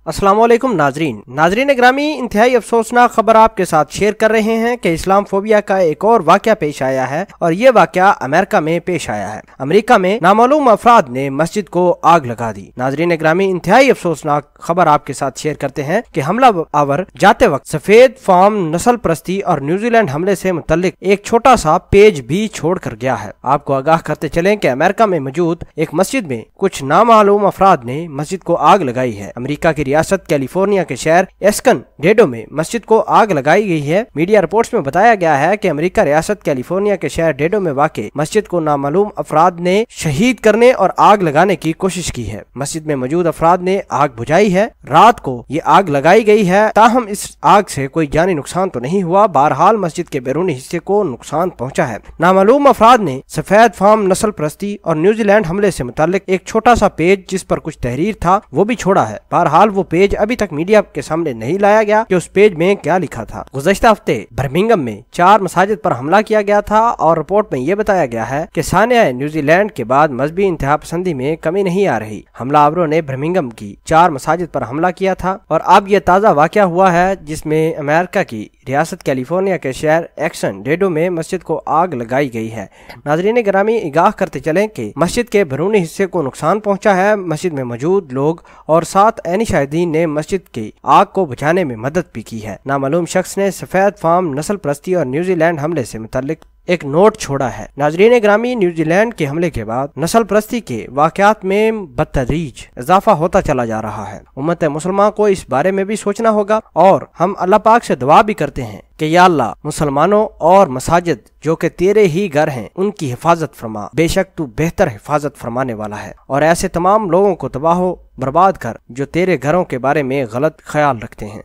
अस्सलाम वालेकुम नाजरीन ग्रामी, इंतहाई अफसोसनाक खबर आपके साथ शेयर कर रहे हैं कि इस्लाम फोबिया का एक और वाक़या पेश आया है और ये वाक़या अमेरिका में पेश आया है। अमेरिका में नामालूम अफराद ने मस्जिद को आग लगा दी। नाजरीन ग्रामी, इंतहाई अफसोसनाक खबर आपके साथ शेयर करते हैं कि हमला आवर जाते वक्त सफेद फार्म नस्ल परस्ती और न्यूजीलैंड हमले से मुतल्लिक एक छोटा सा पेज भी छोड़ कर गया है। आपको आगाह करते चलें कि अमेरिका में मौजूद एक मस्जिद में कुछ नामालूम अफराद ने मस्जिद को आग लगाई है। अमेरिका की रियासत कैलिफोर्निया के शहर एस्कनडेडो में मस्जिद को आग लगाई गई है। मीडिया रिपोर्ट्स में बताया गया है कि अमेरिका रियासत कैलिफोर्निया के शहर डेडो में वाक़े मस्जिद को नामालूम अफराद ने शहीद करने और आग लगाने की कोशिश की है। मस्जिद में मौजूद अफराद ने आग बुझाई है। रात को ये आग लगाई गई है, ताहम इस आग से कोई जानी नुकसान तो नहीं हुआ। बहरहाल मस्जिद के बैरूनी हिस्से को नुकसान पहुंचा है। नामालूम अफराद ने सफेद फार्म नस्ल परस्ती और न्यूजीलैंड हमले से मुताल्लिक एक छोटा सा पेज जिस पर कुछ तहरीर था वो भी छोड़ा है। बहरहाल वो पेज अभी तक मीडिया के सामने नहीं लाया गया कि उस पेज में क्या लिखा था। गुज़श्ता हफ्ते बर्मिंघम में 4 मसाजिद पर हमला किया गया था और रिपोर्ट में ये बताया गया है कि सानिया न्यूजीलैंड के बाद मजहबी इंतहा पसंदी में कमी नहीं आ रही। हमलावरों ने बर्मिंघम की 4 मसाजिद पर हमला किया था और अब ये ताज़ा वाक़या हुआ है जिसमें अमेरिका की रियासत कैलिफोर्निया के शहर एस्कनडेडो में मस्जिद को आग लगाई गई है। नाज़रीन गिरामी, आगाह करते चलें कि मस्जिद के बैरूनी हिस्से को नुकसान पहुंचा है। मस्जिद में मौजूद लोग और 7 ऐनी शाहिदीन ने मस्जिद की आग को बुझाने में मदद भी की है। नामालूम शख्स ने सफेद फार्म नस्ल परस्ती और न्यूजीलैंड हमले से मुताल्लिक एक नोट छोड़ा है। नाजरीन ग्रामी, न्यूजीलैंड के हमले के बाद नस्ल परस्ती के वाक़यात में बदतदरीज इजाफा होता चला जा रहा है। उम्मत मुसलमान को इस बारे में भी सोचना होगा और हम अल्लाह पाक से दुआ भी करते हैं कि या अल्लाह, मुसलमानों और मसाजिद जो कि तेरे ही घर हैं उनकी हिफाजत फरमा। बेशक तू बेहतर हिफाजत फरमाने वाला है और ऐसे तमाम लोगों को तबाह बर्बाद कर जो तेरे घरों के बारे में गलत ख्याल रखते हैं।